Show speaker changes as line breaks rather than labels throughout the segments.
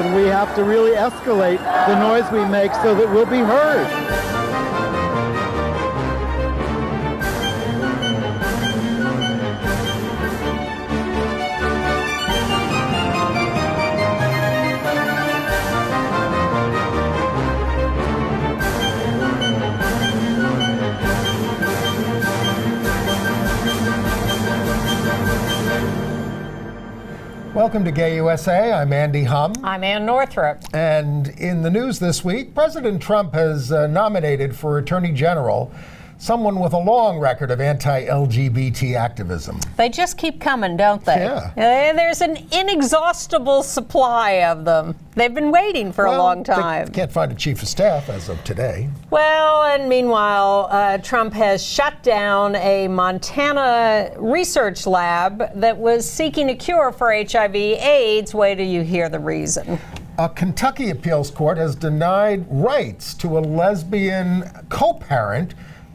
and we have to really escalate the noise we make so that we'll be heard.
Welcome to Gay USA. I'm Andy Humm.
I'm Ann Northrop.
And in the news this week, President Trump has nominated for Attorney General someone with a long record of anti-LGBT activism.
They just keep coming, don't they?
Yeah.
There's an inexhaustible supply of them. They've been waiting for a long time.
They can't find a chief of staff as of today.
Well, and meanwhile, Trump has shut down a Montana research lab that was seeking a cure for HIV/AIDS. Wait till you hear the reason.
A Kentucky appeals court has denied rights to a lesbian co-parent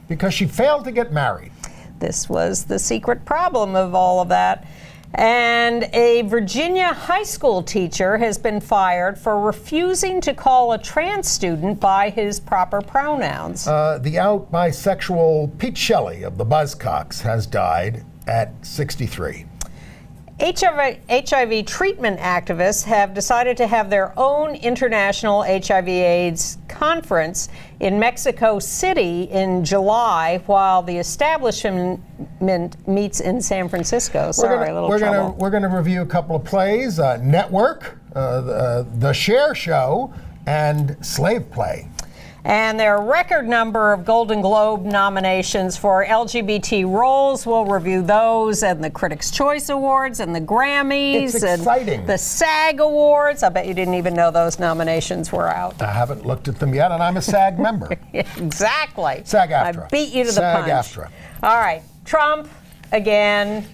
because she failed to get married.
This was the secret problem of all of that. And a Virginia high school teacher has been fired for refusing to call a trans student by his proper pronouns.
The out bisexual Pete Shelley of the Buzzcocks has died at 63.
HIV treatment activists have decided to have their own international HIV/AIDS conference in Mexico City in July, while the establishment meets in San Francisco.
We're going to review a couple of plays: Network, The Cher Show, and Slave Play.
And there are a record number of Golden Globe nominations for LGBT roles. We'll review those and the Critics' Choice Awards and the Grammys.
It's exciting.
And the SAG Awards. I bet you didn't even know those nominations were out.
I haven't looked at them yet, and I'm a SAG member.
Exactly.
SAG-AFTRA.
I beat you to the punch.
SAG-AFTRA.
All right. Trump, again.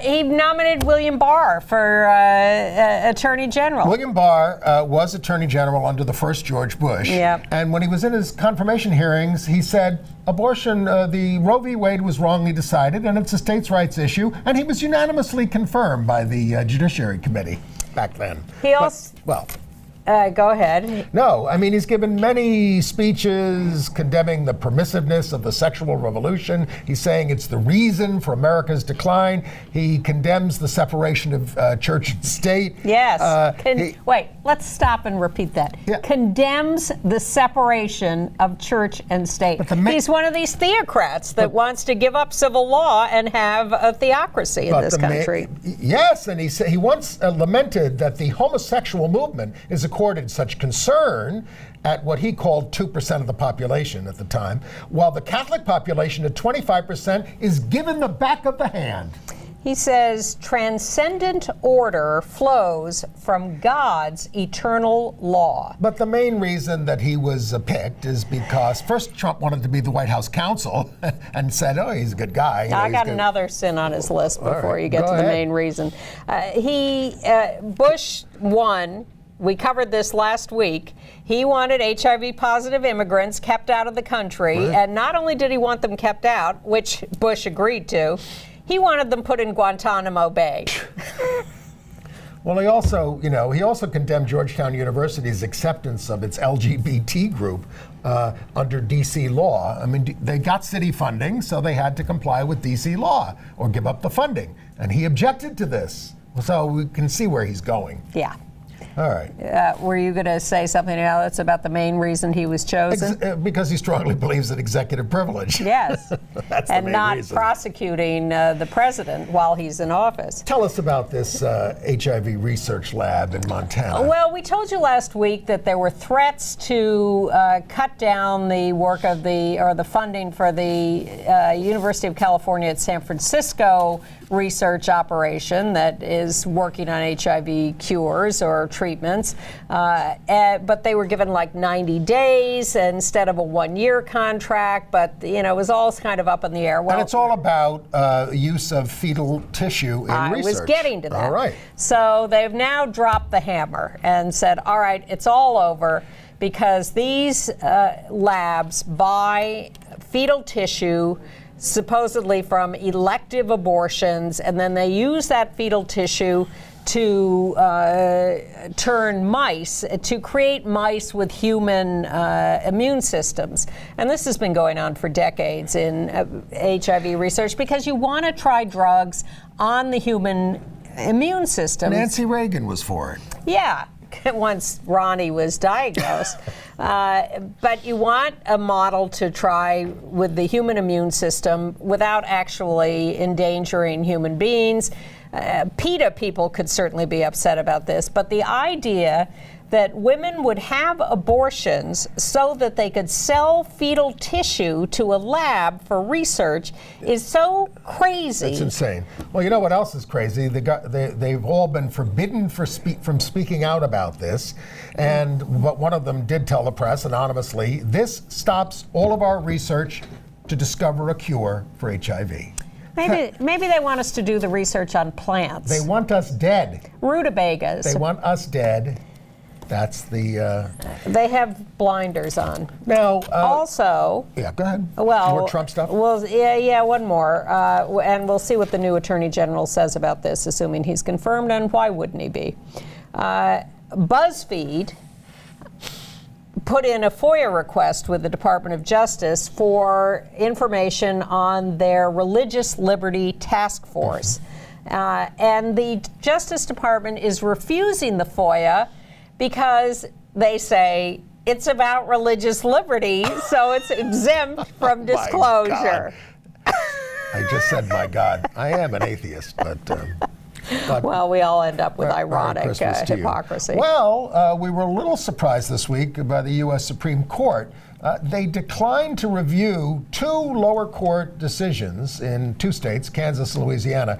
He nominated William Barr for Attorney General.
William Barr was Attorney General under the first George Bush.
Yep.
And when he was in his confirmation hearings, he said abortion, the Roe v. Wade was wrongly decided, and it's a states' rights issue. And he was unanimously confirmed by the Judiciary Committee back then.
He also... go ahead.
No, I mean, he's given many speeches condemning the permissiveness of the sexual revolution. He's saying it's the reason for America's decline. He condemns the separation of church and state.
Yes. Wait, let's stop and repeat that.
Yeah.
Condemns the separation of church and state. He's one of these theocrats that wants to give up civil law and have a theocracy in this country.
Yes, and he once lamented that the homosexual movement is accorded such concern at what he called 2% of the population at the time, while the Catholic population at 25% is given the back of the hand.
He says transcendent order flows from God's eternal law.
But the main reason that he was picked is because first Trump wanted to be the White House counsel and said, oh, he's a good guy.
I got another sin on his list before you get to the main reason. Bush won. We covered this last week. He wanted HIV-positive immigrants kept out of the country. Right. And not only did he want them kept out, which Bush agreed to, he wanted them put in Guantanamo Bay.
Well, he also condemned Georgetown University's acceptance of its LGBT group under D.C. law. I mean, they got city funding, so they had to comply with D.C. law or give up the funding. And he objected to this. So we can see where he's going.
Yeah.
All right.
Were you going to say something else about the main reason he was chosen?
Because he strongly believes in executive privilege.
Yes.
That's
and
the main
not
reason.
Prosecuting the president while he's in office.
Tell us about this HIV research lab in Montana.
Well, we told you last week that there were threats to cut down the work of the funding for the University of California at San Francisco research operation that is working on HIV cures or treatments, but they were given like 90 days instead of a 1-year contract, but it was all kind of up in the air. Well,
and it's all about use of fetal tissue in research.
I was getting to that.
All right.
So they've now dropped the hammer and said, all right, it's all over, because these labs buy fetal tissue supposedly from elective abortions, and then they use that fetal tissue to turn mice, to create mice with human immune systems. And this has been going on for decades in HIV research because you want to try drugs on the human immune system.
Nancy Reagan was for it.
Yeah. Once Ronnie was diagnosed. But you want a model to try with the human immune system without actually endangering human beings. PETA people could certainly be upset about this, but the idea that women would have abortions so that they could sell fetal tissue to a lab for research is so crazy.
It's insane. Well, you know what else is crazy? They've all been forbidden from speaking out about this, but one of them did tell the press anonymously, this stops all of our research to discover a cure for HIV.
Maybe they want us to do the research on plants.
They want us dead.
Rutabagas.
They want us dead. That's the...
They have blinders on.
Now...
also...
Yeah, go ahead.
Well...
More Trump stuff?
Well, yeah, one more. And we'll see what the new Attorney General says about this, assuming he's confirmed, and why wouldn't he be? BuzzFeed put in a FOIA request with the Department of Justice for information on their Religious Liberty Task Force. And the Justice Department is refusing the FOIA because they say it's about religious liberty, so it's exempt from disclosure.
I just said, my God. I am an atheist, but
well, we all end up with
Merry
ironic
Christmas to you.
hypocrisy.
Well, we were a little surprised this week by the U.S. Supreme Court. They declined to review two lower court decisions in two states, Kansas and Louisiana,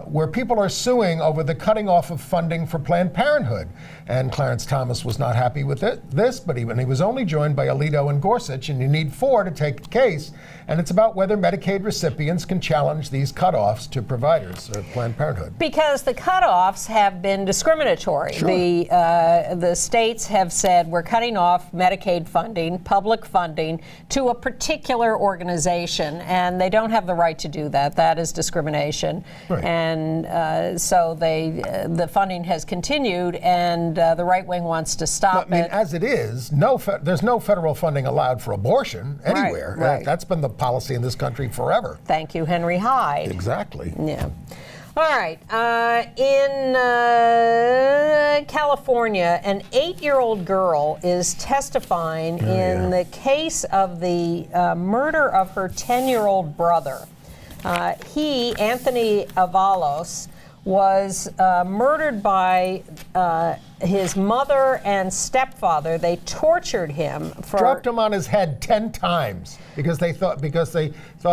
where people are suing over the cutting off of funding for Planned Parenthood. And Clarence Thomas was not happy with this, but he was only joined by Alito and Gorsuch, and you need four to take the case. And it's about whether Medicaid recipients can challenge these cutoffs to providers of Planned Parenthood.
Because the cutoffs have been discriminatory.
Sure.
The states have said we're cutting off Medicaid funding, public funding, to a particular organization, and they don't have the right to do that. That is discrimination. Right. And so the funding has continued, and the right wing wants to stop it.
I mean, as it is, there's no federal funding allowed for abortion anywhere.
Right.
That's been the policy in this country forever.
Thank you, Henry Hyde.
Exactly.
Yeah. All right. In California, an 8-year-old girl is testifying in the case of the murder of her 10-year-old brother. Anthony Avalos, was murdered by his mother and stepfather. They tortured him
dropped him on his head 10 times because they thought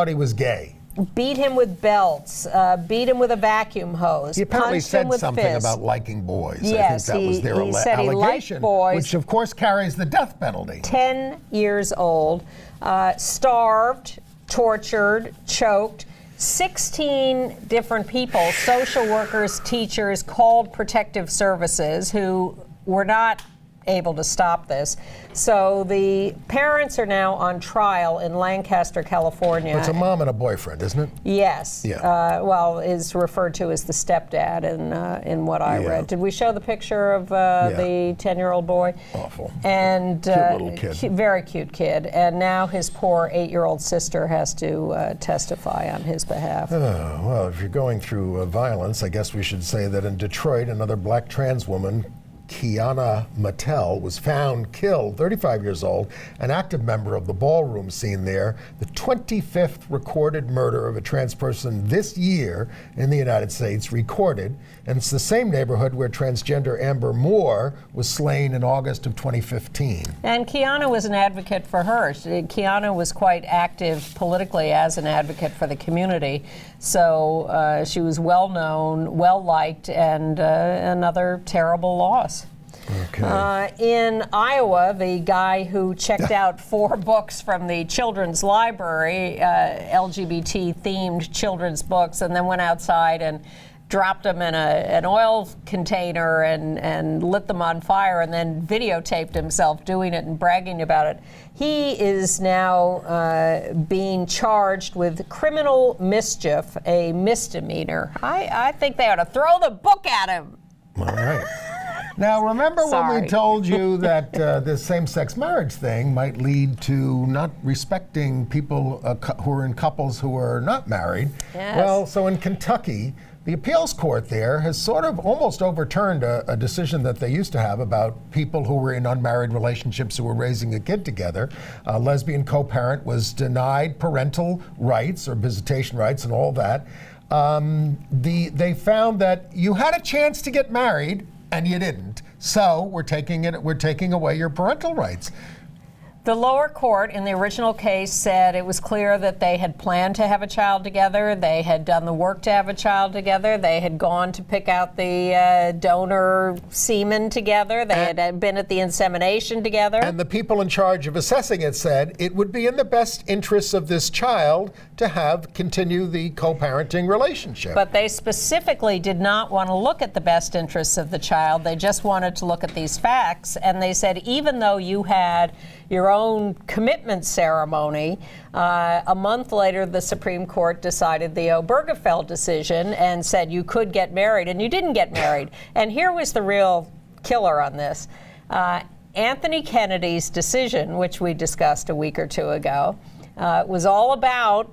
he was gay.
Beat him with belts, beat him with a vacuum hose.
He apparently said something
fists.
About liking boys.
Yes,
I think that was their
he said
allegation,
he liked boys,
which of course carries the death penalty.
10 years old, starved, tortured, choked. 16 different people, social workers, teachers, called protective services who were not able to stop this. So the parents are now on trial in Lancaster, California.
It's a mom and a boyfriend, isn't it?
Yes.
Yeah.
Well, is referred to as the stepdad in what I read. Did we show the picture of the 10-year-old boy?
Awful.
And
cute little kid.
Very cute kid. And now his poor 8-year-old sister has to testify on his behalf.
Well, if you're going through violence, I guess we should say that in Detroit, another black trans woman, Kiana Mattel, was found killed, 35 years old, an active member of the ballroom scene there. The 25th recorded murder of a trans person this year in the United States, recorded, and it's the same neighborhood where transgender Amber Moore was slain in August of 2015. And
Kiana was an advocate for her. Kiana was quite active politically as an advocate for the community. So she was well known, well liked, and another terrible loss.
Okay.
In Iowa, the guy who checked out 4 books from the children's library, LGBT-themed children's books, and then went outside and dropped them in an oil container and lit them on fire, and then videotaped himself doing it and bragging about it. He is now being charged with criminal mischief, a misdemeanor. I think they ought to throw the book at him.
All right. Now, remember when
Sorry.
we told you that this same-sex marriage thing might lead to not respecting people who are in couples who are not married?
Yes.
Well, so in Kentucky, the appeals court there has sort of almost overturned a decision that they used to have about people who were in unmarried relationships who were raising a kid together. A lesbian co-parent was denied parental rights or visitation rights and all that. They found that you had a chance to get married and you didn't. So we're taking away your parental rights.
The lower court in the original case said it was clear that they had planned to have a child together. They had done the work to have a child together. They had gone to pick out the donor semen together. They had been at the insemination together.
And the people in charge of assessing it said it would be in the best interests of this child to continue the co-parenting relationship.
But they specifically did not want to look at the best interests of the child. They just wanted to look at these facts. And they said even though you had your own commitment ceremony, a month later the Supreme Court decided the Obergefell decision and said you could get married, and you didn't get married. And here was the real killer on this. Anthony Kennedy's decision, which we discussed a week or two ago, was all about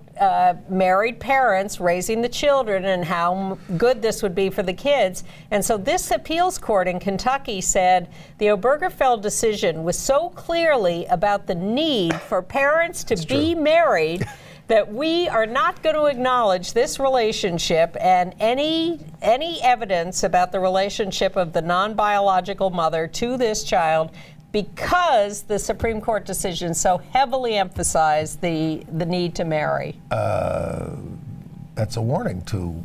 married parents raising the children and how good this would be for the kids. And so this appeals court in Kentucky said the Obergefell decision was so clearly about the need for parents to be married that we are not going to acknowledge this relationship and any evidence about the relationship of the non-biological mother to this child, because the Supreme Court decision so heavily emphasized the need to marry.
That's a warning to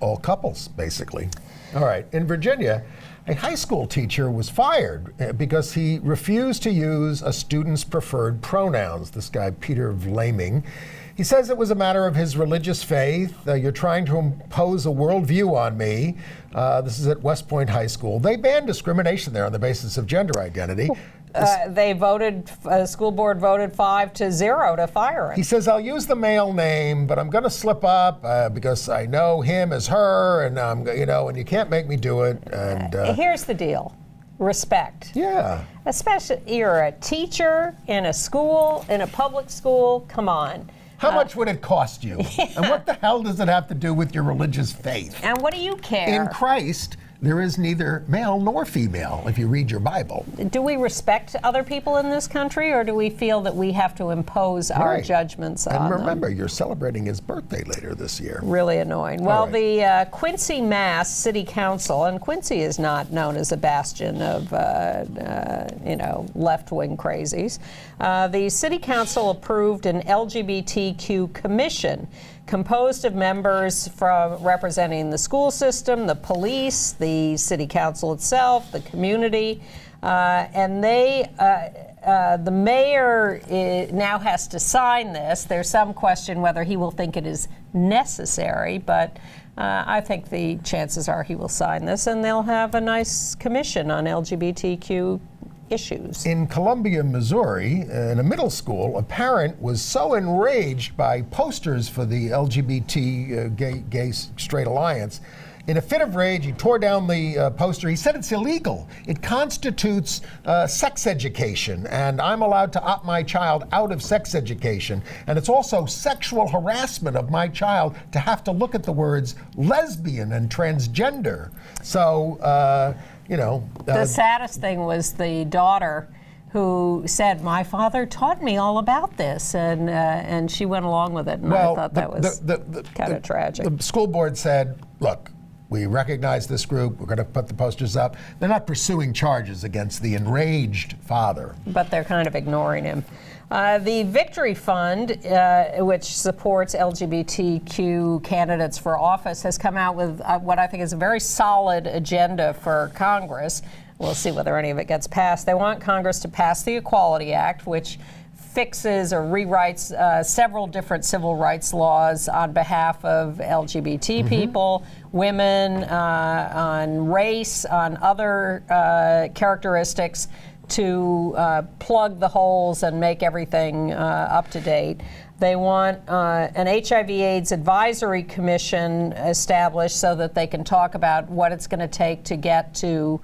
all couples, basically. All right. In Virginia, a high school teacher was fired because he refused to use a student's preferred pronouns. This guy, Peter Vlaming. He says it was a matter of his religious faith. You're trying to impose a worldview on me. This is at West Point High School. They banned discrimination there on the basis of gender identity.
The school board voted 5-0 to fire him.
He says, I'll use the male name, but I'm going to slip up because I know him as her, and and you can't make me do it. And
here's the deal. Respect.
Yeah.
Especially, you're a teacher in a school, in a public school, come on.
How much would it cost you? Yeah. And what the hell does it have to do with your religious faith?
And what do you care?
In Christ, there is neither male nor female, if you read your Bible.
Do we respect other people in this country, or do we feel that we have to impose our judgments on them?
And remember, you're celebrating his birthday later this year.
Really annoying. Well, the Quincy, Mass. City Council, and Quincy is not known as a bastion of, left-wing crazies. The City Council approved an LGBTQ commission composed of members from representing the school system, the police, the city council itself, the community, and the mayor now has to sign this. There's some question whether he will think it is necessary, but I think the chances are he will sign this, and they'll have a nice commission on LGBTQ issues.
In Columbia, Missouri, in a middle school, a parent was so enraged by posters for the LGBT gay straight alliance. In a fit of rage, he tore down the poster. He said it's illegal. It constitutes sex education, and I'm allowed to opt my child out of sex education. And it's also sexual harassment of my child to have to look at the words lesbian and transgender. So,
the saddest thing was the daughter who said, my father taught me all about this, and she went along with it, and I thought that was kind of tragic.
The school board said, look, we recognize this group, we're going to put the posters up. They're not pursuing charges against the enraged father.
But they're kind of ignoring him. The Victory Fund, which supports LGBTQ candidates for office, has come out with what I think is a very solid agenda for Congress. We'll see whether any of it gets passed. They want Congress to pass the Equality Act, which fixes or rewrites several different civil rights laws on behalf of LGBT people, women, on race, on other characteristics, to plug the holes and make everything up to date. They want an HIV/AIDS advisory commission established so that they can talk about what it's going to take to get to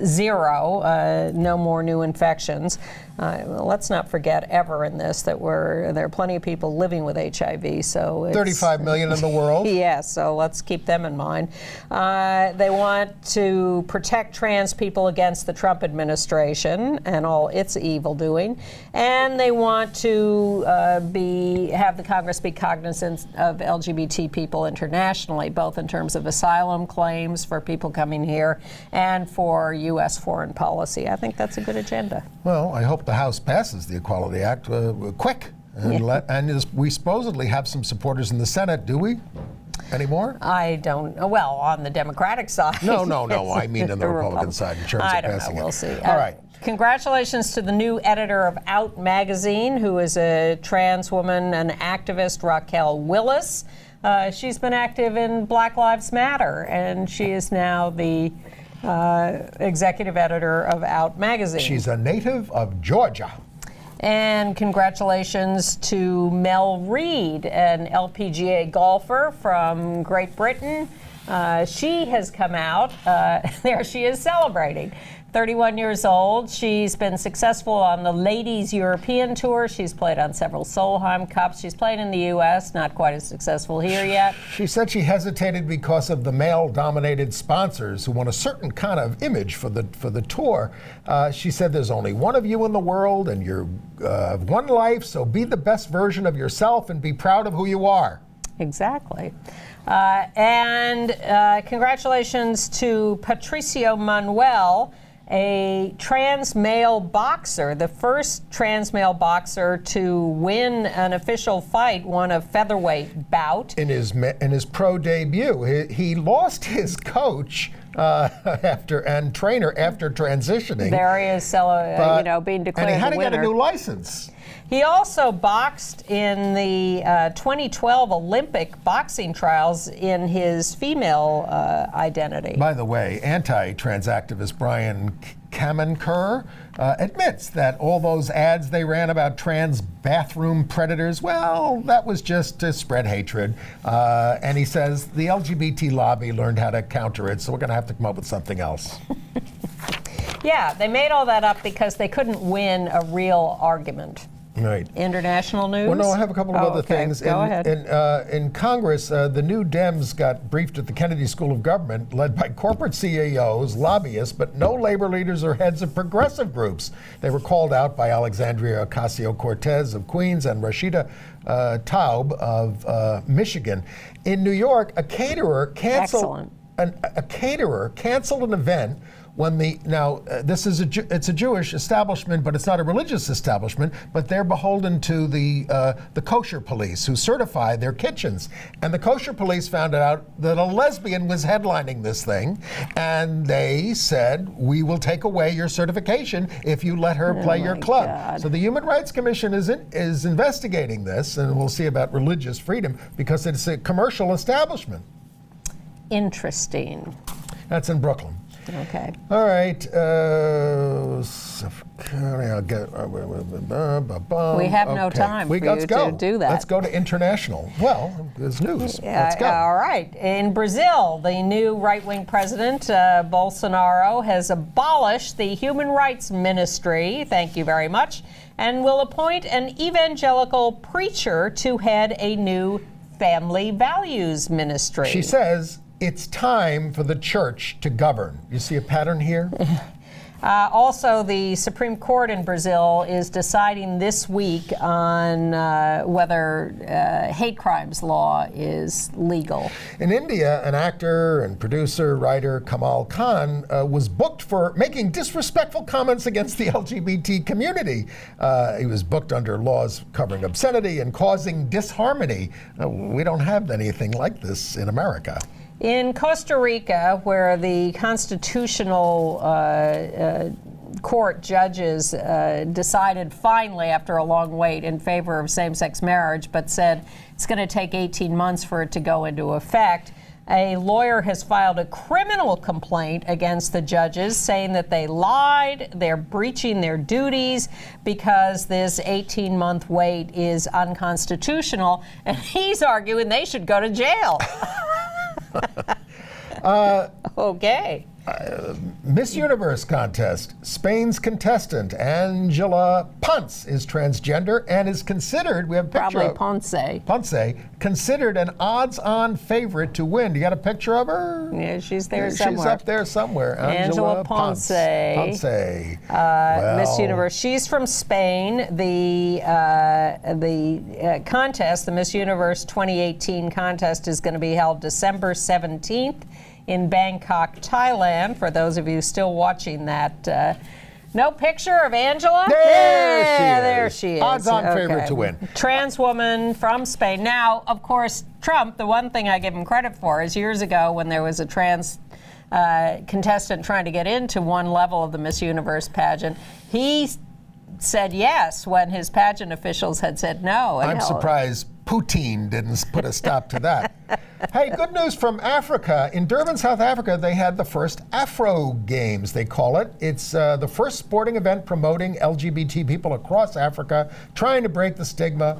zero, no more new infections. Let's not forget ever in this that there are plenty of people living with HIV. So
35 million in the world.
Yeah, so let's keep them in mind. They want to protect trans people against the Trump administration and all its evil doing, and they want to have the Congress be cognizant of LGBT people internationally, both in terms of asylum claims for people coming here and for U.S. foreign policy. I think that's a good agenda.
Well, I hope the House passes the Equality Act quick. And we supposedly have some supporters in the Senate, do we? Any more?
I don't know. Well, on the Democratic side.
No. I mean on the Republican side in terms of passing it.
We'll see.
All right.
Congratulations to the new editor of Out magazine, who is a trans woman and activist, Raquel Willis. She's been active in Black Lives Matter, and she is now the executive editor of Out magazine.
She's a native of Georgia.
And congratulations to Mel Reid, an LPGA golfer from Great Britain. She has come out. There she is celebrating. 31 years old. She's been successful on the Ladies European Tour. She's played on several Solheim Cups. She's played in the U.S., not quite as successful here yet.
She said she hesitated because of the male-dominated sponsors who want a certain kind of image for the tour. She said there's only one of you in the world and you're one life, so be the best version of yourself and be proud of who you are.
Exactly. And congratulations to Patricio Manuel, a trans male boxer, the first trans male boxer to win an official fight, won a featherweight bout. In
his pro debut, he lost his coach and trainer after transitioning.
There he is, being declared the winner.
And he had to get a new license.
He also boxed in the 2012 Olympic boxing trials in his female identity.
By the way, anti-trans activist Brian Kamenker admits that all those ads they ran about trans bathroom predators, well, that was just to spread hatred. And he says the LGBT lobby learned how to counter it, so we're going to have to come up with something else.
Yeah, they made all that up because they couldn't win a real argument.
Right.
International news?
Well, no, I have a couple of other things.
Go ahead.
In Congress, the new Dems got briefed at the Kennedy School of Government, led by corporate CEOs, lobbyists, but no labor leaders or heads of progressive groups. They were called out by Alexandria Ocasio-Cortez of Queens and Rashida Taub of Michigan. In New York, a caterer canceled an event when this is it's a Jewish establishment, but it's not a religious establishment. But they're beholden to the kosher police who certify their kitchens. And the kosher police found out that a lesbian was headlining this thing, and they said, "We will take away your certification if you let her play your club." God. So the Human Rights Commission is investigating this, and we'll see about religious freedom because it's a commercial establishment.
Interesting.
That's in Brooklyn.
Okay.
All right.
We have no time for you to do that.
Let's go to international. Well, there's news. Let's go.
All right. In Brazil, the new right-wing president, Bolsonaro, has abolished the Human Rights Ministry, thank you very much, and will appoint an evangelical preacher to head a new family values ministry.
She says, it's time for the church to govern. You see a pattern here?
Also, the Supreme Court in Brazil is deciding this week on whether hate crimes law is legal.
In India, an actor and producer, writer Kamal Khan was booked for making disrespectful comments against the LGBT community. He was booked under laws covering obscenity and causing disharmony. We don't have anything like this in America.
In Costa Rica, where the constitutional court judges decided finally, after a long wait, in favor of same-sex marriage, but said it's going to take 18 months for it to go into effect, a lawyer has filed a criminal complaint against the judges, saying that they lied, they're breaching their duties because this 18-month wait is unconstitutional, and he's arguing they should go to jail. Okay.
Miss Universe contest. Spain's contestant, Angela Ponce, is transgender and is considered, we have a picture
Probably
of
Ponce,
considered an odds-on favorite to win. Do you got a picture of her?
Yeah, she's there somewhere.
She's up there somewhere.
Angela Ponce.
Well,
Miss Universe. She's from Spain. The contest, the Miss Universe 2018 contest, is going to be held December 17th. In Bangkok, Thailand, for those of you still watching that. No picture of Angela?
There she is. Odds-on favorite to win.
Trans woman from Spain. Now, of course, Trump, the one thing I give him credit for is years ago when there was a trans contestant trying to get into one level of the Miss Universe pageant, he said yes when his pageant officials had said no.
I'm surprised Putin didn't put a stop to that. Hey, good news from Africa. In Durban, South Africa, they had the first Afro Games, they call it. It's the first sporting event promoting LGBT people across Africa, trying to break the stigma.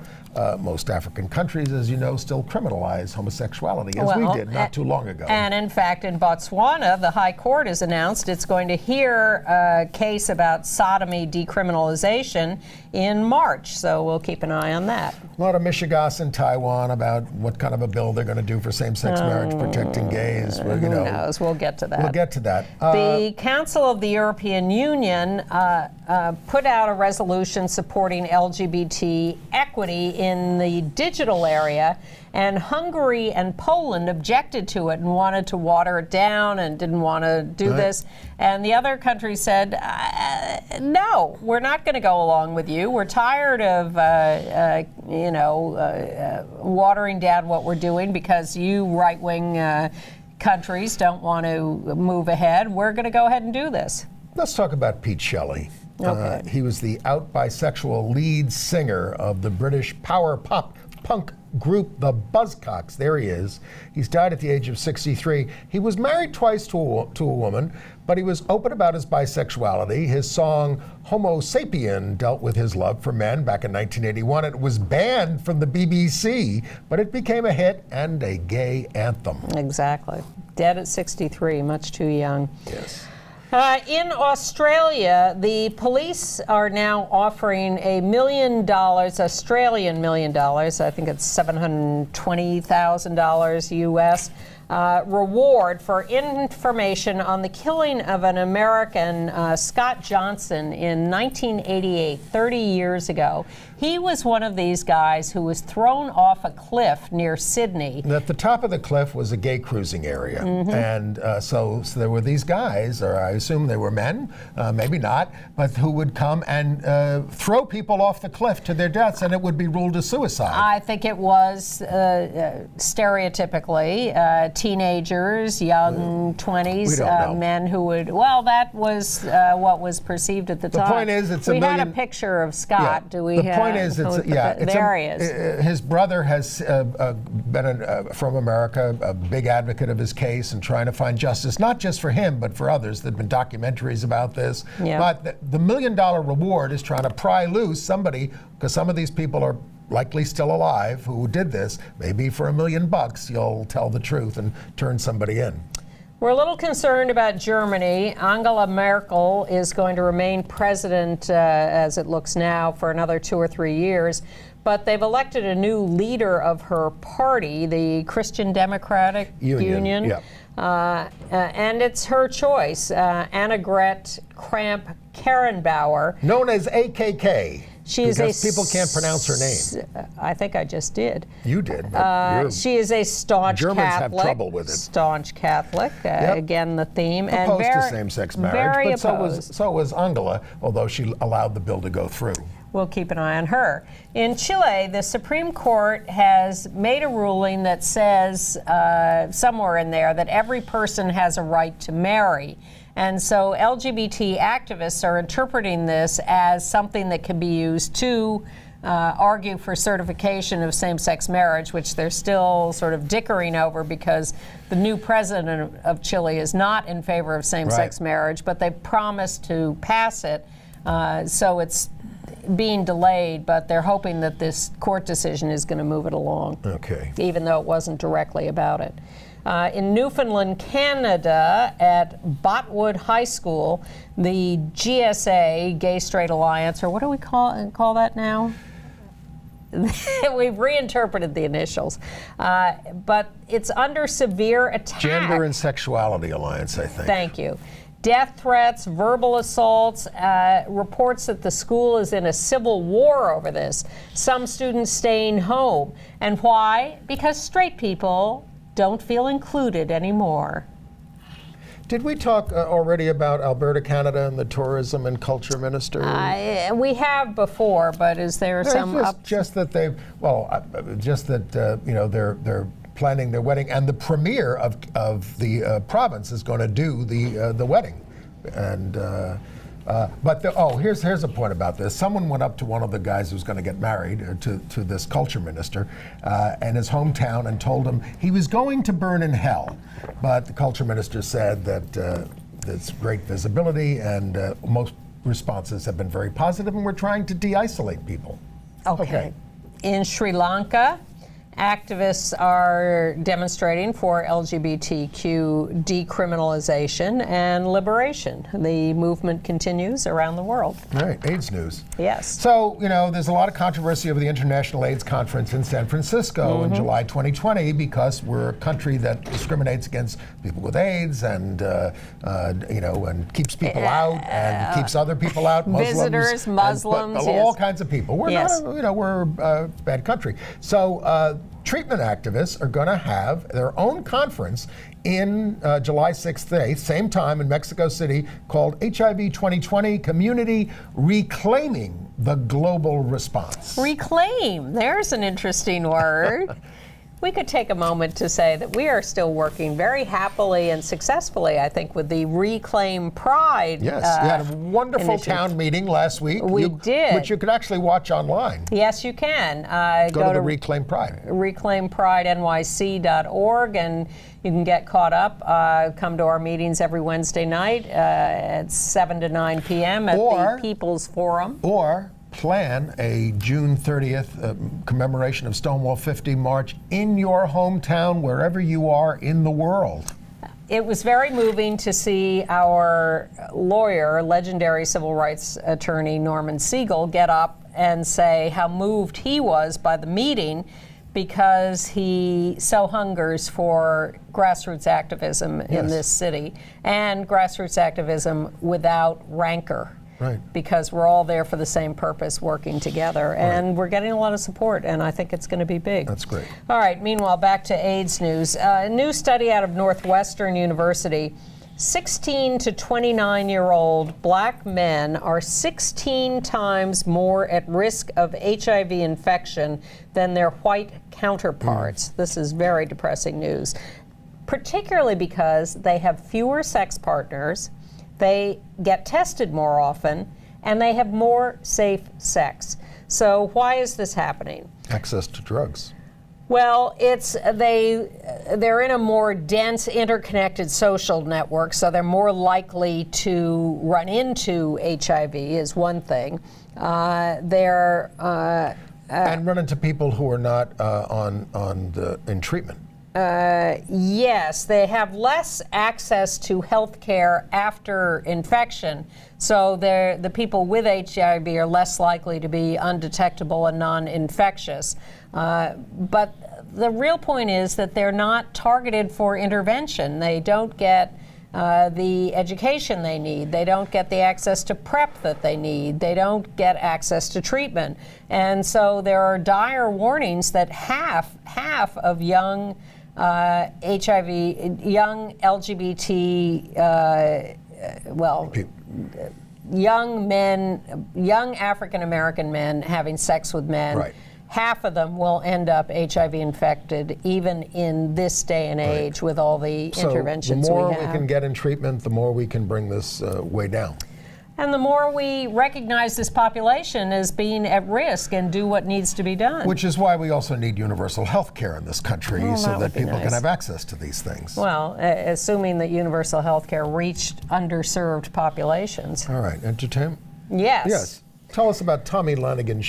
Most African countries, as you know, still criminalize homosexuality, as we did not too long ago.
And in fact, in Botswana, the High Court has announced it's going to hear a case about sodomy decriminalization in March. So we'll keep an eye on that.
A lot of mishigas in Taiwan about what kind of a bill they're going to do for same-sex marriage, protecting gays. Well,
who knows? We'll get to that.
We'll get to that.
The Council of the European Union put out a resolution supporting LGBT equity in the digital area, and Hungary and Poland objected to it and wanted to water it down and didn't want to do this. And the other countries said, no, we're not going to go along with you. We're tired of, watering down what we're doing because you right-wing countries don't want to move ahead. We're going to go ahead and do this.
Let's talk about Pete Shelley.
Okay.
He was the out bisexual lead singer of the British power pop punk group the Buzzcocks. There he is. He's died at the age of 63. He was married twice to a woman, but he was open about his bisexuality. His song Homo Sapien dealt with his love for men back in 1981. It was banned from the BBC, but it became a hit and a gay anthem.
Exactly. Dead at 63, much too young.
Yes.
In Australia, the police are now offering $1 million, Australian $1 million, I think it's $720,000 US, reward for information on the killing of an American, Scott Johnson, in 1988, 30 years ago. He was one of these guys who was thrown off a cliff near Sydney.
And at the top of the cliff was a gay cruising area. And so there were these guys, or I assume they were men, maybe not, but who would come and throw people off the cliff to their deaths, and it would be ruled a suicide.
I think it was stereotypically teenagers, young 20s, men who would, that was what was perceived at the time.
The point is, it's
we had a picture of Scott.
Yeah.
Do we
have? The point is,
there he is.
His brother has been from America, a big advocate of his case and trying to find justice, not just for him, but for others. There have been documentaries about this. Yeah. But the $1 million reward is trying to pry loose somebody, because some of these people are likely still alive who did this. Maybe for $1 million you'll tell the truth and turn somebody in.
We're a little concerned about Germany. Angela Merkel is going to remain president, as it looks now, for another 2 or 3 years. But they've elected a new leader of her party, the Christian Democratic Union.
Yeah.
And it's her choice, Annegret Kramp-Karrenbauer.
Known as AKK.
Because
people can't pronounce her name.
I think I just did.
You did.
She is a staunch
Germans
Catholic.
Have trouble with it.
Staunch Catholic. Again, the theme.
Opposed to same-sex marriage.
But
so was Angela, although she allowed the bill to go through.
We'll keep an eye on her. In Chile, the Supreme Court has made a ruling that says, somewhere in there, that every person has a right to marry. And so LGBT activists are interpreting this as something that can be used to argue for certification of same-sex marriage, which they're still sort of dickering over because the new president of Chile is not in favor of same-sex marriage, but they promised to pass it. So it's being delayed, but they're hoping that this court decision is going to move it along.
Okay.
Even though it wasn't directly about it. In Newfoundland, Canada, at Botwood High School, the GSA, Gay Straight Alliance, or what do we call that now? We've reinterpreted the initials. But it's under severe attack.
Gender and Sexuality Alliance, I think.
Thank you. Death threats, verbal assaults, reports that the school is in a civil war over this. Some students staying home. And why? Because straight people don't feel included anymore.
Did we talk already about Alberta, Canada, and the tourism and culture minister?
We have before, but is there some
just that they've they're planning their wedding, and the premier of the province is going to do the wedding, and here's a point about this. Someone went up to one of the guys who's going to get married to this culture minister in his hometown and told him he was going to burn in hell, but the culture minister said that it's great visibility and most responses have been very positive, and we're trying to de-isolate people.
Okay. In Sri Lanka, activists are demonstrating for LGBTQ decriminalization and liberation. The movement continues around the world.
All right, AIDS news.
Yes.
So, there's a lot of controversy over the International AIDS Conference in San Francisco in July 2020 because we're a country that discriminates against people with AIDS and, and keeps people out and keeps other people out, Muslims.
Visitors, Muslims,
all kinds of people. We're not, we're a bad country. So, treatment activists are going to have their own conference in July 6th, 8th, same time in Mexico City, called HIV 2020 Community Reclaiming the Global Response.
Reclaim, there's an interesting word. We could take a moment to say that we are still working very happily and successfully, I think, with the Reclaim Pride.
Yes, you had a wonderful
initiative.
Town meeting last week.
We did.
Which you could actually watch online.
Yes, you can.
Go to the Reclaim Pride.
ReclaimPrideNYC.org, and you can get caught up. Come to our meetings every Wednesday night at 7 to 9 p.m. at the People's Forum.
Or plan a June 30th commemoration of Stonewall 50 march in your hometown, wherever you are in the world.
It was very moving to see our lawyer, legendary civil rights attorney Norman Siegel, get up and say how moved he was by the meeting because he so hungers for grassroots activism in this city, and grassroots activism without rancor.
Right.
Because we're all there for the same purpose, working together. And we're getting a lot of support, and I think it's going to be big.
That's great.
All right, meanwhile, back to AIDS news. A new study out of Northwestern University, 16 to 29-year-old black men are 16 times more at risk of HIV infection than their white counterparts. This is very depressing news, particularly because they have fewer sex partners, they get tested more often, and they have more safe sex. So why is this happening?
Access to drugs.
Well, they're in a more dense, interconnected social network, so they're more likely to run into HIV is one thing. And
run into people who are not in treatment.
Yes, they have less access to health care after infection, so the people with HIV are less likely to be undetectable and non-infectious. But the real point is that they're not targeted for intervention. They don't get the education they need. They don't get the access to PrEP that they need. They don't get access to treatment. And so there are dire warnings that half of young young LGBT, young African American men having sex with men,
right.
Half of them will end up HIV infected, even in this day and age, with all the interventions we have.
The more we can get in treatment, the more we can bring this way down.
And the more we recognize this population as being at risk and do what needs to be done.
Which is why we also need universal health care in this country, so that people can have access to these things.
Well, assuming that universal health care reached underserved populations.
All right, entertainment?
Yes.
Yes. Tell us about Tommy Lanigan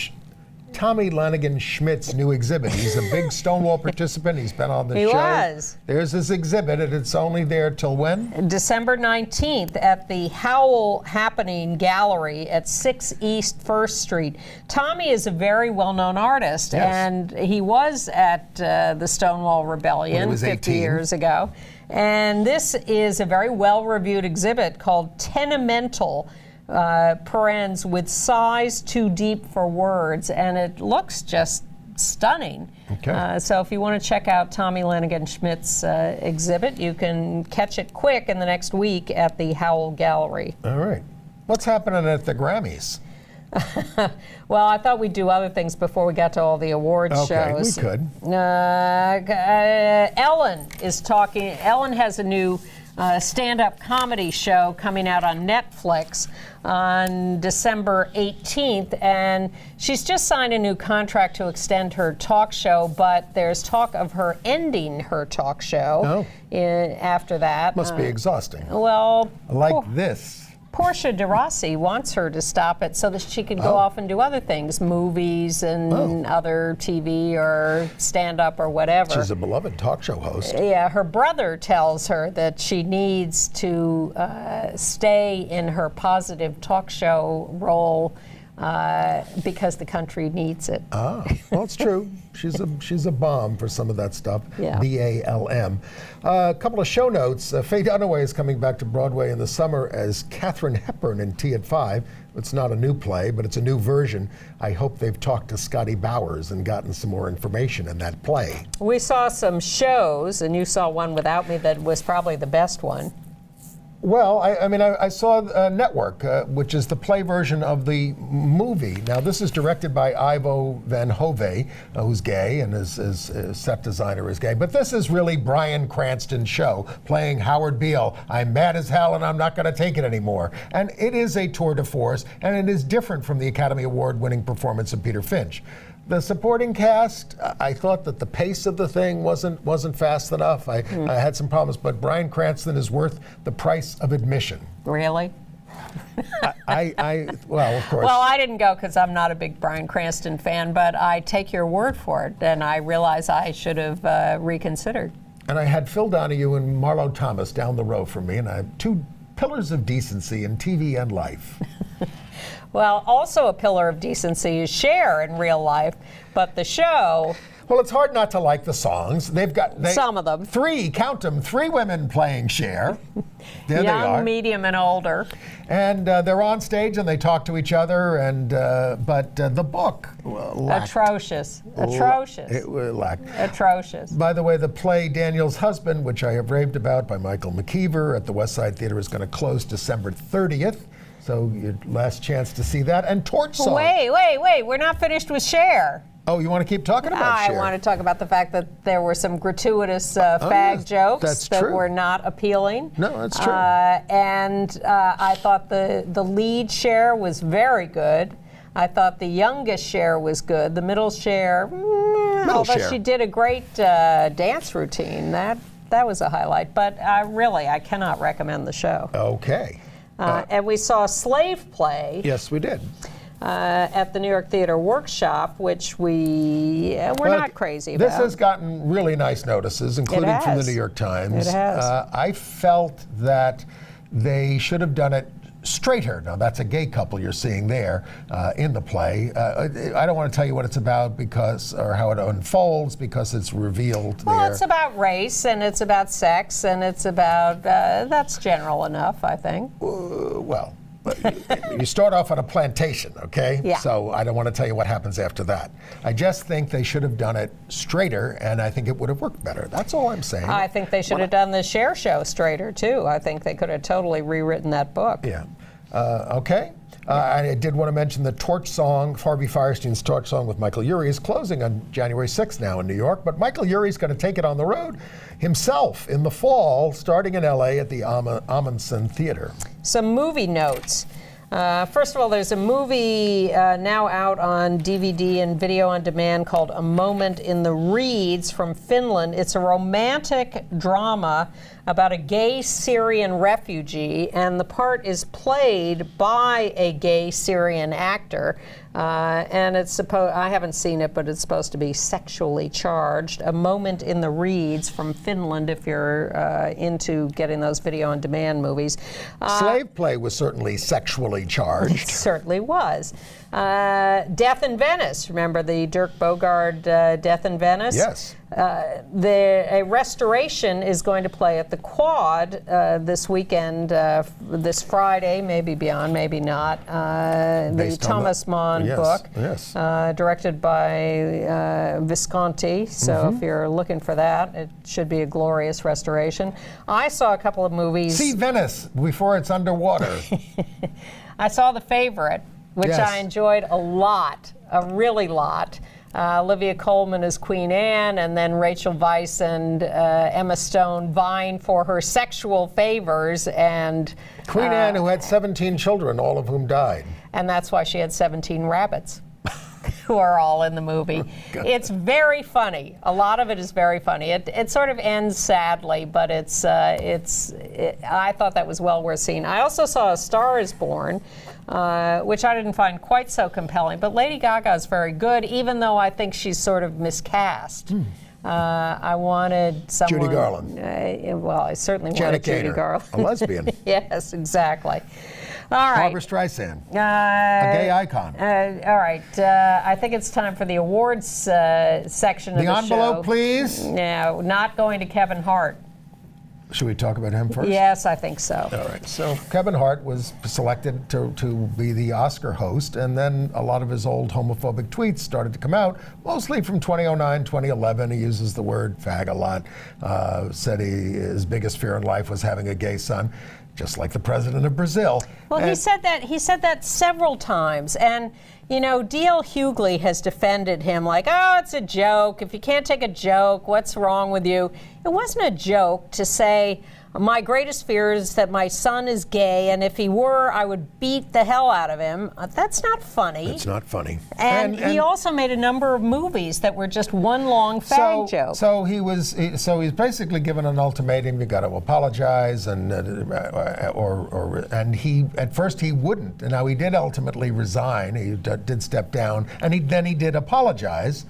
Schmidt's new exhibit. He's a big Stonewall participant. He's been on the show.
He was.
There's his exhibit, and it's only there till when?
December 19th at the Howl Happening Gallery at 6 East 1st Street. Tommy is a very well-known artist, and he was at the Stonewall Rebellion 50 years ago. And this is a very well-reviewed exhibit called Tenemental, parens with size too deep for words, and it looks just stunning.
Okay.
So if you want to check out Tommy Lanigan Schmidt's exhibit, you can catch it quick in the next week at the Howell Gallery.
All right. What's happening at the Grammys?
Well, I thought we'd do other things before we got to all the awards shows.
Okay, we could.
Ellen is talking. Ellen has a new stand-up comedy show coming out on Netflix on December 18th, and she's just signed a new contract to extend her talk show, but there's talk of her ending her talk show after that.
Must be exhausting.
Well,
like this.
Portia de Rossi wants her to stop it so that she can go off and do other things, movies and other TV or stand-up or whatever.
She's a beloved talk show host.
Yeah, her brother tells her that she needs to stay in her positive talk show role because the country needs it.
Well, it's true. She's a bomb for some of that stuff.
Yeah.
BALM. A couple of show notes. Faye Dunaway is coming back to Broadway in the summer as Katharine Hepburn in Tea at 5. It's not a new play, but it's a new version. I hope they've talked to Scotty Bowers and gotten some more information in that play.
We saw some shows, and you saw one without me that was probably the best one.
Well, I saw Network, which is the play version of the movie. Now, this is directed by Ivo Van Hove, who's gay, and his set designer is gay. But this is really Bryan Cranston's show, playing Howard Beale. I'm mad as hell, and I'm not going to take it anymore. And it is a tour de force, and it is different from the Academy Award-winning performance of Peter Finch. The supporting cast, I thought that the pace of the thing wasn't fast enough. I had some problems, but Bryan Cranston is worth the price of admission.
Really?
Well, of course.
Well, I didn't go because I'm not a big Bryan Cranston fan, but I take your word for it, and I realize I should have reconsidered.
And I had Phil Donahue and Marlo Thomas down the row from me, and I have two pillars of decency in TV and life.
Well, also a pillar of decency is Cher in real life, but the show...
Well, it's hard not to like the songs. They've got
some of them.
Count them, three women playing Cher. There they are.
Young, medium, and older.
And they're on stage and they talk to each other. And but the book lacked.
Atrocious.
It lacked.
Atrocious.
By the way, the play Daniel's Husband, which I have raved about, by Michael McKeever at the West Side Theater, is going to close December 30th. So your last chance to see that. And Torch Song.
Wait. We're not finished with Cher.
Oh, you want to keep talking about Cher?
I want to talk about the fact that there were some gratuitous fag jokes that were not appealing.
No, that's true.
And I thought the lead Cher was very good. I thought the youngest Cher was good. The middle Cher, although she did a great dance routine, that was a highlight. But I cannot recommend the show.
Okay.
And we saw Slave Play.
Yes, we did.
At the New York Theater Workshop, which we're not crazy about.
This has gotten really nice notices, including from the New York Times.
It has.
I felt that they should have done it straighter. Now, that's a gay couple you're seeing there in the play. I don't want to tell you what it's about or how it unfolds because it's revealed there.
Well, it's about race and it's about sex and it's about, that's general enough, I think.
You start off on a plantation, okay?
Yeah.
So I don't want to tell you what happens after that. I just think they should have done it straighter, and I think it would have worked better. That's all I'm saying.
I think they should have done the Cher show straighter, too. I think they could have totally rewritten that book.
Yeah. Okay. I did want to mention the Torch Song, Harvey Firestein's Torch Song with Michael Urie, is closing on January 6th now in New York, but Michael Urie's going to take it on the road himself in the fall, starting in LA at the Amundsen Theater.
Some movie notes. First of all, there's a movie now out on DVD and video on demand called A Moment in the Reeds from Finland. It's a romantic drama about a gay Syrian refugee, and the part is played by a gay Syrian actor. And it's I haven't seen it, but it's supposed to be sexually charged. A Moment in the Reeds from Finland, if you're into getting those video on demand movies.
Slave play was certainly sexually charged.
It certainly was. Death in Venice. Remember the Dirk Bogarde Death in Venice?
Yes.
A restoration is going to play at the Quad this weekend, this Friday, maybe beyond, maybe not. The Thomas Mann book,
yes.
directed by Visconti. So if you're looking for that, it should be a glorious restoration. I saw a couple of movies.
See Venice before it's underwater.
I saw The Favorite, which
Yes.
I enjoyed a lot, a really lot. Olivia Colman as Queen Anne, and then Rachel Weisz and Emma Stone vying for her sexual favors. And
Queen Anne, who had 17 children, all of whom died.
And that's why she had 17 rabbits, who are all in the movie. It's very funny. A lot of it is very funny. It sort of ends sadly, but I thought that was well worth seeing. I also saw A Star is Born, which I didn't find quite so compelling. But Lady Gaga is very good, even though I think she's sort of miscast. I wanted someone...
Judy Garland.
Well, I certainly
Janet
wanted Judy
Gaynor,
Garland.
a lesbian.
Yes, exactly. All right.
Barbra Streisand, a gay icon.
All right. I think it's time for the awards section of the show.
The envelope, please.
No, not going to Kevin Hart.
Should we talk about him first?
Yes, I think so.
All right. So Kevin Hart was selected to be the Oscar host, and then a lot of his old homophobic tweets started to come out, mostly from 2009, 2011. He uses the word fag a lot. Said his biggest fear in life was having a gay son, just like the president of Brazil.
Well, he said that several times, and you know, D.L. Hughley has defended him like, oh, it's a joke. If you can't take a joke, what's wrong with you? It wasn't a joke to say, my greatest fear is that my son is gay, and if he were, I would beat the hell out of him. That's not funny.
It's not funny.
And he also made a number of movies that were just one long fag joke.
So he's basically given an ultimatum. You got to apologize, and he at first he wouldn't, and now he did ultimately resign. He did step down, and then he did apologize.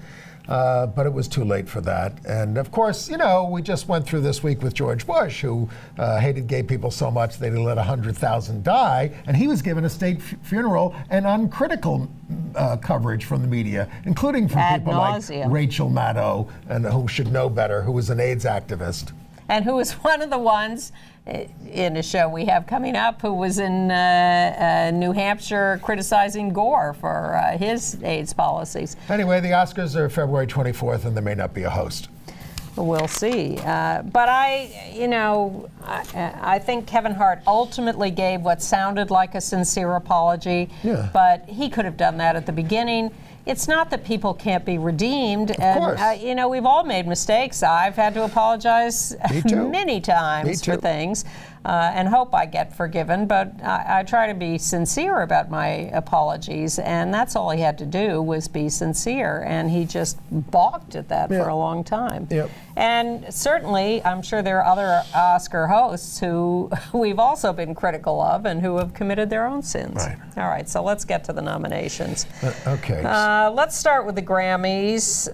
But it was too late for that. And of course, you know, we just went through this week with George Bush, who hated gay people so much that he let 100,000 die. And he was given a state funeral and uncritical coverage from the media, including from
Ad
people
nauseam.
like Rachel Maddow, and who should know better, who was an AIDS activist.
And who was one of the ones in a show we have coming up who was in New Hampshire criticizing Gore for his AIDS policies.
Anyway, the Oscars are February 24th, and there may not be a host.
We'll see. But I think Kevin Hart ultimately gave what sounded like a sincere apology.
Yeah.
But he could have done that at the beginning. It's not that people can't be redeemed.
Of course.
We've all made mistakes. I've had to apologize many times for things and hope I get forgiven. But I try to be sincere about my apologies. And that's all he had to do was be sincere. And he just balked at that for a long time.
Yep.
And certainly, I'm sure there are other Oscar hosts who we've also been critical of and who have committed their own sins.
Right.
All right, so let's get to the nominations.
Okay.
Let's start with the Grammys.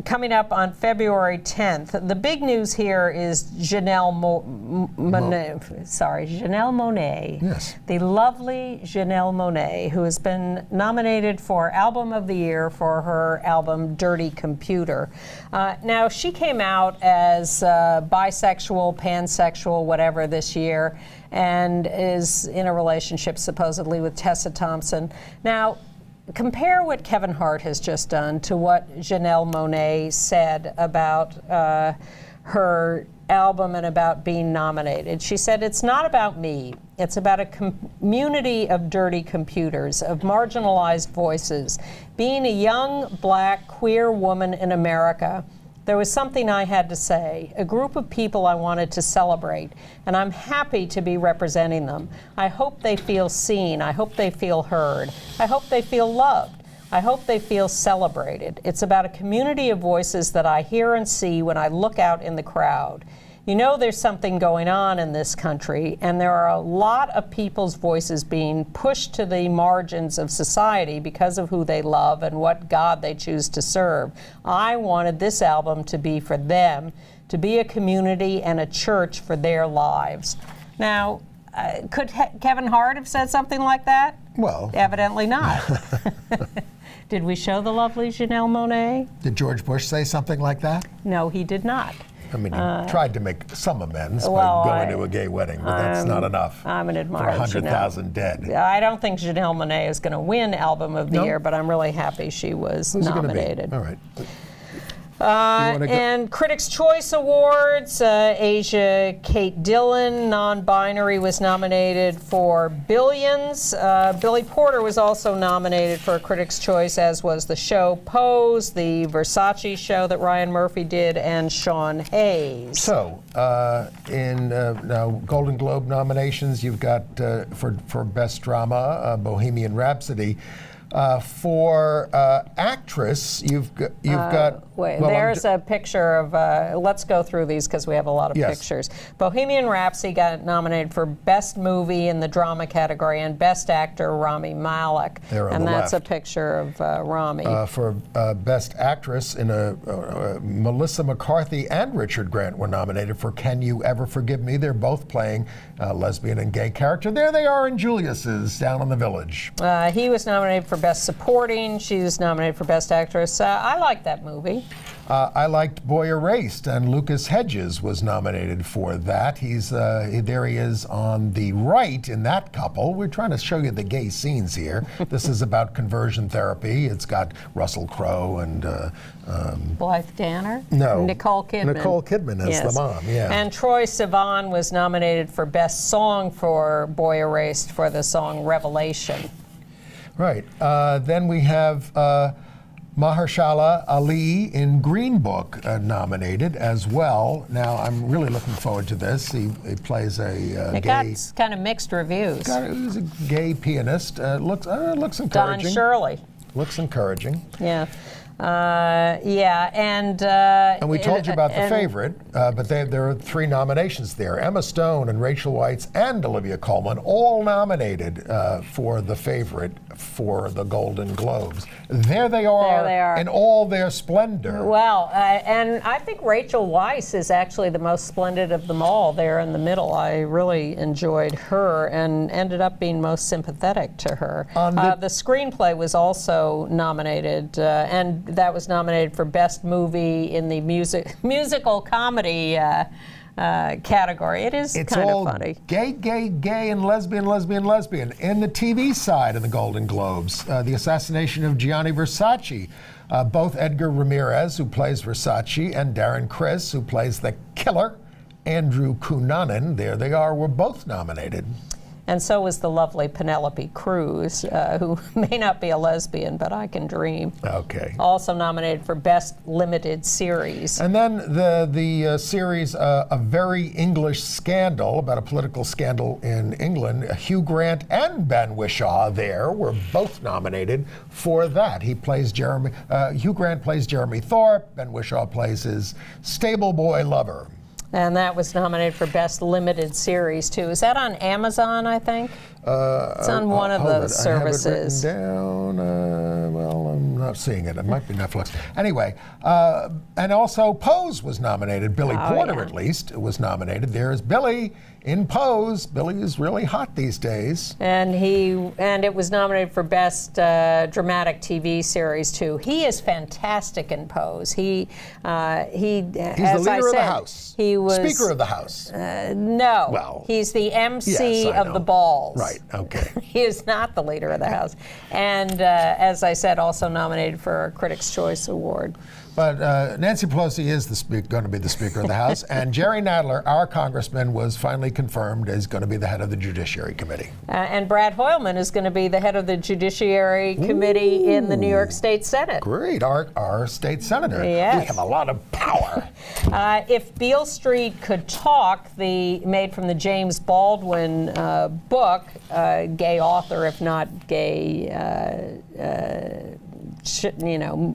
Coming up on February 10th. The big news here is Janelle Monáe.
Yes.
The lovely Janelle Monáe, who has been nominated for Album of the Year for her album Dirty Computer. Now, she came out as bisexual, pansexual, whatever this year, and is in a relationship supposedly with Tessa Thompson. Now, compare what Kevin Hart has just done to what Janelle Monáe said about her album and about being nominated. She said, it's not about me. It's about a community of dirty computers, of marginalized voices. Being a young, black, queer woman in America, There was something I had to say, a group of people I wanted to celebrate, and I'm happy to be representing them. I hope they feel seen. I hope they feel heard. I hope they feel loved. I hope they feel celebrated. It's about a community of voices that I hear and see when I look out in the crowd. You know there's something going on in this country, and there are a lot of people's voices being pushed to the margins of society because of who they love and what God they choose to serve. I wanted this album to be for them, to be a community and a church for their lives. Now, could Kevin Hart have said something like that?
Well,
evidently not. Did we show the lovely Janelle Monáe?
Did George Bush say something like that?
No, he did not.
I mean, he tried to make some amends by going to a gay wedding, but that's not enough.
I'm an admirer
for 100,000 dead.
I don't think Janelle Monáe is going to win Album of the Year, but I'm really happy she was
Who's
nominated.
It gonna be? All right.
And Critics' Choice Awards, Asia Kate Dillon, non-binary, was nominated for Billions. Billy Porter was also nominated for Critics' Choice, as was the show Pose, the Versace show that Ryan Murphy did, and Sean Hayes.
So, in now Golden Globe nominations, you've got for Best Drama, Bohemian Rhapsody. For actress, you've got.
Wait, there's a picture of. Let's go through these because we have a lot of pictures. Bohemian Rhapsody got nominated for Best Movie in the Drama category and Best Actor Rami Malek.
There on
and
the
that's
left.
A picture of Rami.
For Best Actress, Melissa McCarthy and Richard Grant were nominated for Can You Ever Forgive Me? They're both playing lesbian and gay character. There they are in Julius's Down in the Village.
He was nominated for Best Supporting. She was nominated for Best Actress. I liked that movie.
I liked Boy Erased, and Lucas Hedges was nominated for that. There he is on the right in that couple. We're trying to show you the gay scenes here. This is about conversion therapy. It's got Russell Crowe and
Blythe Danner?
No.
Nicole Kidman.
Nicole Kidman as the mom, yeah.
And Troye Sivan was nominated for Best Song for Boy Erased for the song Revelation.
Right. Then we have Mahershala Ali in Green Book nominated as well. Now, I'm really looking forward to this. He plays a
It
gay...
got kind of mixed reviews.
He's a gay pianist. Looks encouraging.
Don Shirley.
Looks encouraging.
Yeah. And
we told you about The Favorite, but there are 3 nominations there. Emma Stone and Rachel Weisz and Olivia Colman all nominated for The Favorite for the Golden Globes. There they are in all their splendor.
Well, and I think Rachel Weisz is actually the most splendid of them all there in the middle. I really enjoyed her and ended up being most sympathetic to her. The screenplay was also nominated, and that was nominated for Best Movie in the musical comedy category. It's kind of funny.
Gay, and lesbian. In the TV side of the Golden Globes, the assassination of Gianni Versace. Both Edgar Ramirez, who plays Versace, and Darren Criss, who plays the killer, Andrew Cunanan, there they are, were both nominated.
And so was the lovely Penelope Cruz, who may not be a lesbian, but I can dream.
Okay.
Also nominated for Best Limited Series.
And then the series, A Very English Scandal, about a political scandal in England. Hugh Grant and Ben Whishaw there were both nominated for that. Hugh Grant plays Jeremy Thorpe. Ben Whishaw plays his stable boy lover.
And that was nominated for Best Limited Series, too. Is that on Amazon, I think? It's on one of those services.
I have it written down. Well, I'm not seeing it. It might be Netflix. Anyway, and also Pose was nominated. Billy Porter, at least, was nominated. There's Billy in Pose. Billy is really hot these days.
And it was nominated for Best Dramatic TV Series, too. He is fantastic in Pose. He's the
leader of the House.
He was
Speaker of the House.
No.
Well,
he's the MC
yes,
of the balls.
Right, okay.
He is not the leader of the House. And as I said, also nominated for a Critics' Choice Award.
But Nancy Pelosi is going to be the Speaker of the House, and Jerry Nadler, our congressman, was finally confirmed as going to be the head of the Judiciary Committee.
And Brad Hoylman is going to be the head of the Judiciary Committee in the New York State Senate.
Great, our state senator.
Yes.
We have a lot of power.
If Beale Street Could Talk, made from the James Baldwin book, gay author, if not gay,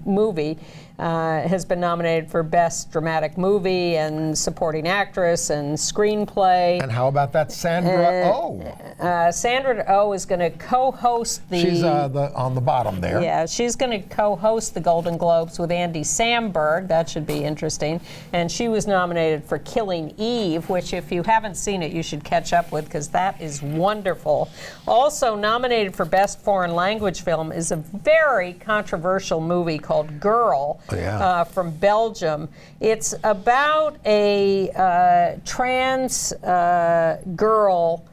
movie, has been nominated for Best Dramatic Movie and Supporting Actress and Screenplay.
And how about that Sandra Oh?
Sandra Oh is going to co-host the...
She's on the bottom there.
Yeah, she's going to co-host the Golden Globes with Andy Samberg. That should be interesting. And she was nominated for Killing Eve, which if you haven't seen it, you should catch up with because that is wonderful. Also nominated for Best Foreign Language Film is a very controversial movie called Girl. From Belgium. It's about a trans girl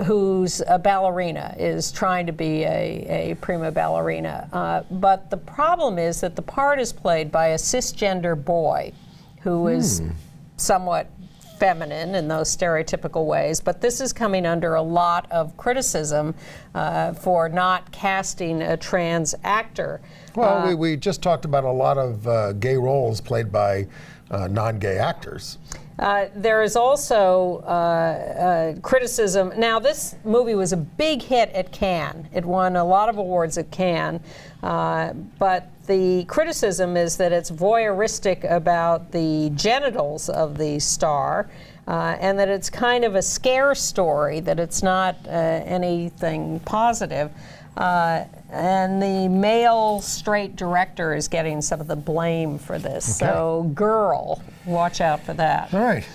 who's a ballerina, is trying to be a prima ballerina. But the problem is that the part is played by a cisgender boy who is somewhat feminine in those stereotypical ways, but this is coming under a lot of criticism for not casting a trans actor.
Well, we just talked about a lot of gay roles played by non-gay actors.
There is also criticism. Now, this movie was a big hit at Cannes. It won a lot of awards at Cannes, but the criticism is that it's voyeuristic about the genitals of the star, and that it's kind of a scare story, that it's not anything positive. And the male straight director is getting some of the blame for this. Okay. So, Girl, watch out for that.
All right.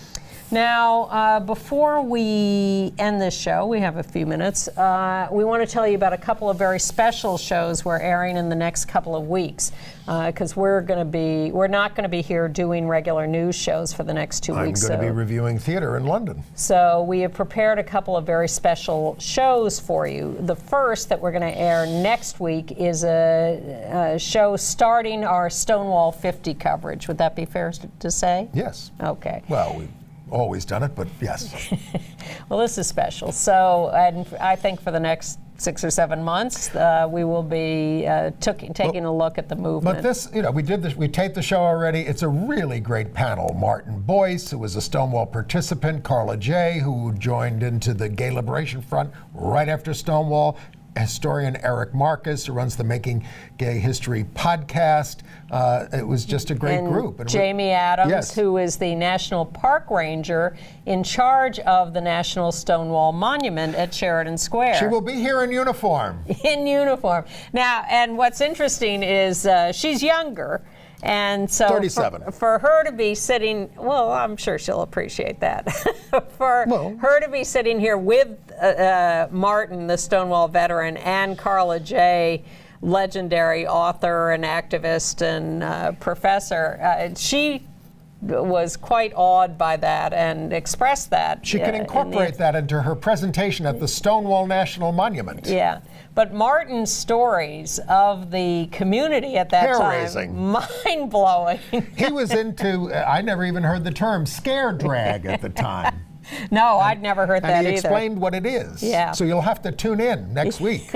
Now, before we end this show, we have a few minutes, we want to tell you about a couple of very special shows we're airing in the next couple of weeks, because we're not going to be here doing regular news shows for the next 2 weeks.
I'm going to be reviewing theater in London.
So we have prepared a couple of very special shows for you. The first that we're going to air next week is a show starting our Stonewall 50 coverage. Would that be fair to say?
Yes.
Okay.
Well, we've always done it, but yes.
Well, this is special. So, and I think for the next 6 or 7 months, we will be taking a look at the movement.
But this, we taped the show already. It's a really great panel. Martin Boyce, who was a Stonewall participant, Carla Jay, who joined into the Gay Liberation Front right after Stonewall, historian Eric Marcus, who runs the Making Gay History podcast. It was just a great group.
And Jamie Adams, who is the National Park Ranger in charge of the National Stonewall Monument at Sheridan Square.
She will be here in uniform.
In uniform. Now, and what's interesting is she's younger. And so
37.
For her to be sitting, well, I'm sure she'll appreciate that. Her to be sitting here with Martin, the Stonewall veteran, and Carla Jay, legendary author and activist and professor, she was quite awed by that and expressed that.
She can incorporate that into her presentation at the Stonewall National Monument.
Yeah. But Martin's stories of the community at that
Hair-raising.
time, mind-blowing.
He was into, I never even heard the term scare drag at the time.
No, I'd never heard that either.
And he explained what it is.
Yeah.
So you'll have to tune in next week.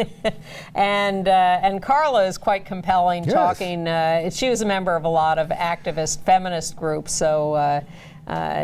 And Carla is quite compelling,
yes.
talking. She was a member of a lot of activist feminist groups, so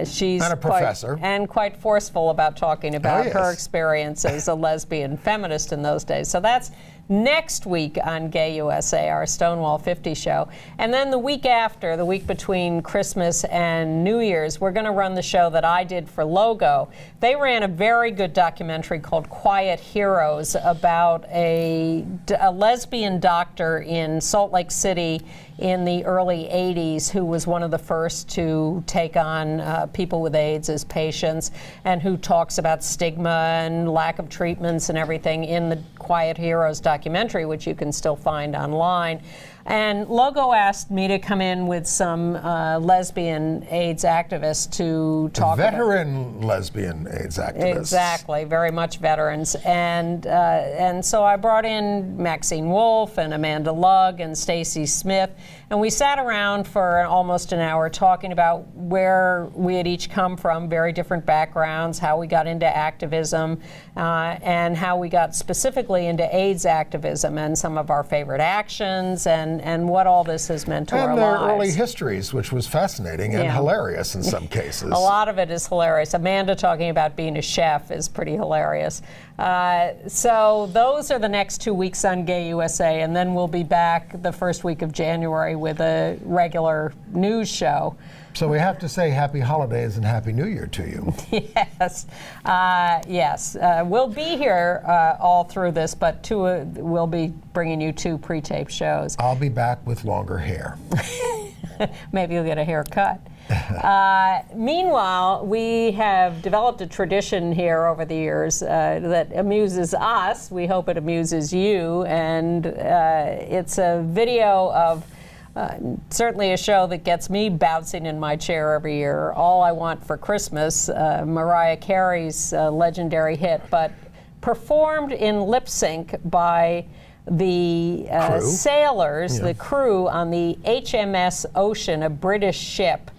she's
and a professor.
Quite forceful about talking about
yes.
her experience as a lesbian feminist in those days. So that's next week on Gay USA, our Stonewall 50 show. And then the week after, the week between Christmas and New Year's, we're going to run the show that I did for Logo. They ran a very good documentary called Quiet Heroes about a lesbian doctor in Salt Lake City in the early 80s who was one of the first to take on people with AIDS as patients, and who talks about stigma and lack of treatments and everything in the Quiet Heroes documentary, which you can still find online. And Logo asked me to come in with some lesbian AIDS activists to talk
veteran lesbian AIDS activists.
Exactly, very much veterans. And so I brought in Maxine Wolf and Amanda Lugg and Stacy Smith, And we sat around for almost an hour talking about where we had each come from, very different backgrounds, how we got into activism, and how we got specifically into AIDS activism and some of our favorite actions and what all this has meant to our
And their
lives.
early histories, which was fascinating and hilarious in some cases.
A lot of it is hilarious. Amanda talking about being a chef is pretty hilarious. So those are the next 2 weeks on Gay USA, and then we'll be back the first week of January with a regular news show.
So we have to say happy holidays and happy New Year to you.
Yes, yes. We'll be here all through this, but we'll be bringing you 2 pre-taped shows.
I'll be back with longer hair.
Maybe you'll get a haircut. Meanwhile, we have developed a tradition here over the years that amuses us. We hope it amuses you. And it's a video of certainly a show that gets me bouncing in my chair every year. All I Want for Christmas, Mariah Carey's legendary hit, but performed in lip sync by the sailors, the crew on the HMS Ocean, a British ship.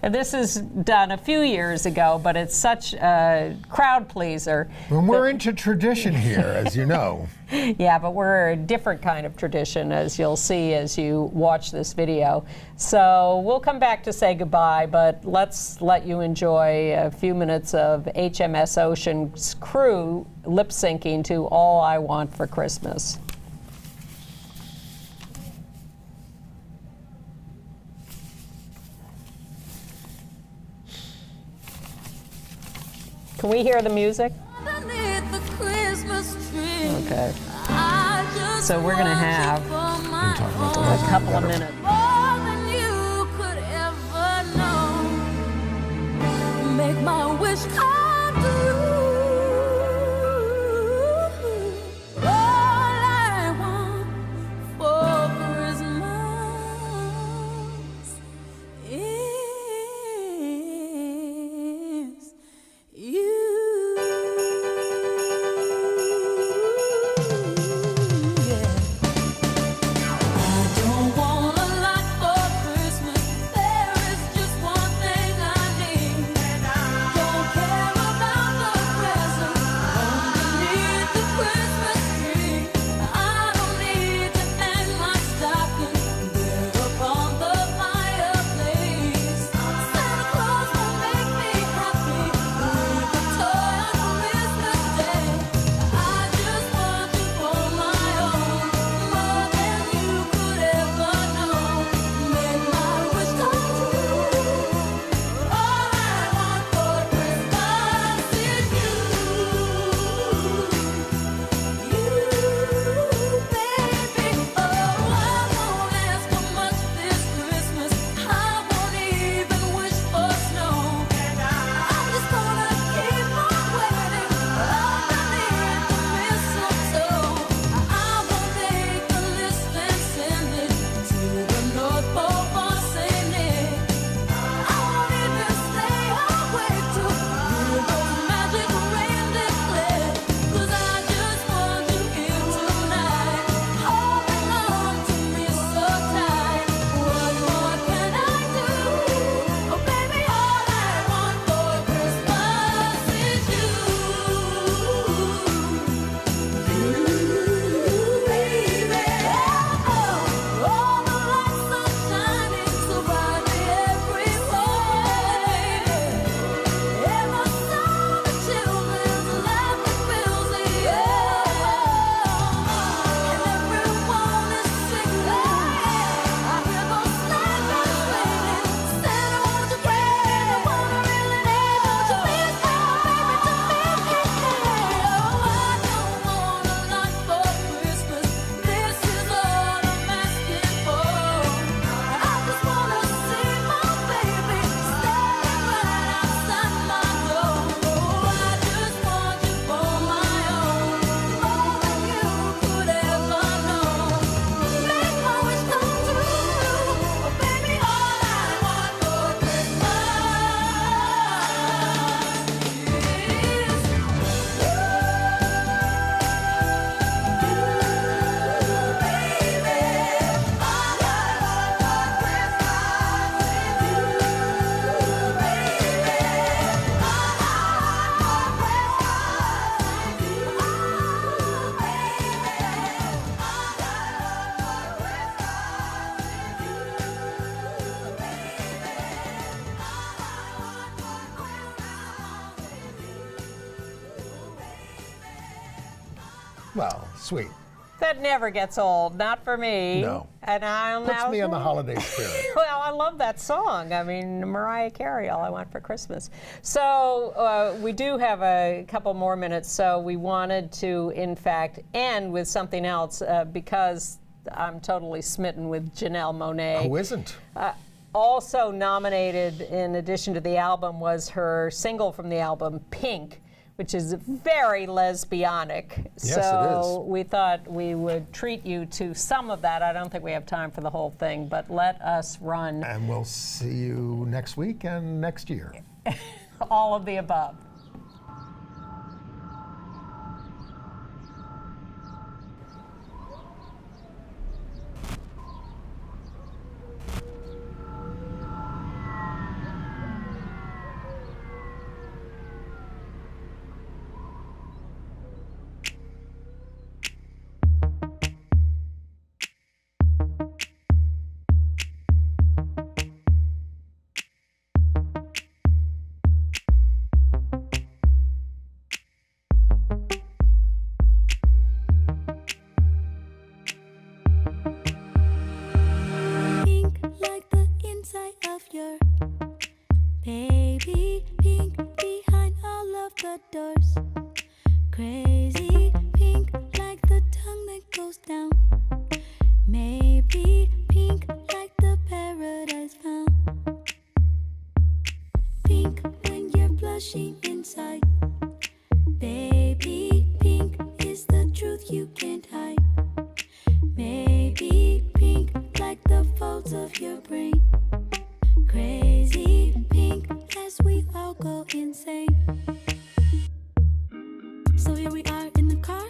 This is done a few years ago, but it's such a crowd pleaser.
And we're into tradition here, as you know.
Yeah, but we're a different kind of tradition, as you'll see as you watch this video. So we'll come back to say goodbye, but let's let you enjoy a few minutes of HMS Ocean's crew lip syncing to All I Want for Christmas. Can we hear the music? Okay. So we're going to have a couple of minutes. Make my wish come true. All I want for Christmas is you. There is just one thing I need. Don't care about the
Well, sweet.
That never gets old, not for me.
No.
And I'll
Puts me in the holiday spirit.
Well, I love that song. I mean, Mariah Carey, All I Want for Christmas. So we do have a couple more minutes, so we wanted to, in fact, end with something else because I'm totally smitten with Janelle Monáe.
Who isn't?
Also nominated, in addition to the album, was her single from the album, Pink, which is very lesbianic.
Yes,
so
it is.
we thought we would treat you to some of that. I don't think we have time for the whole thing, but let us run.
And we'll see you next week and next year.
All of the above.
Pink like the inside of your baby, pink behind all of the doors. Crazy pink like the tongue that goes down. Maybe pink like the paradise found. Pink when you're blushing inside. Baby, pink is the truth you can't hide. Maybe pink like the folds of your brain. Crazy pink as we all go insane. So here we are in the car,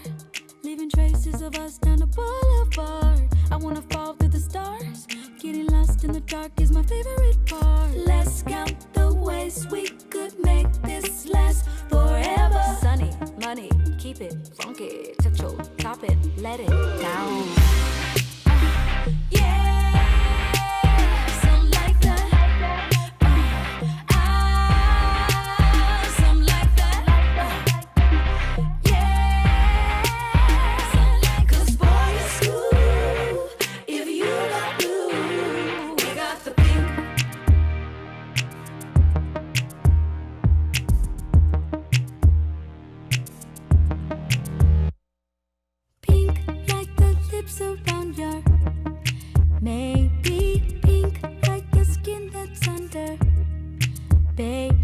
leaving traces of us down the boulevard. I wanna fall through the stars. Getting lost in the dark is my favorite part. Let's count the ways we could make this last forever. Sunny, money, keep it funky. Touch your top it, let it down. Yeah, some like that. Some like that. Yeah, some like. 'Cause boy, it's cool if you got blue. We got the pink. Pink like the lips around your. Maybe pink like the skin that's under. Baby.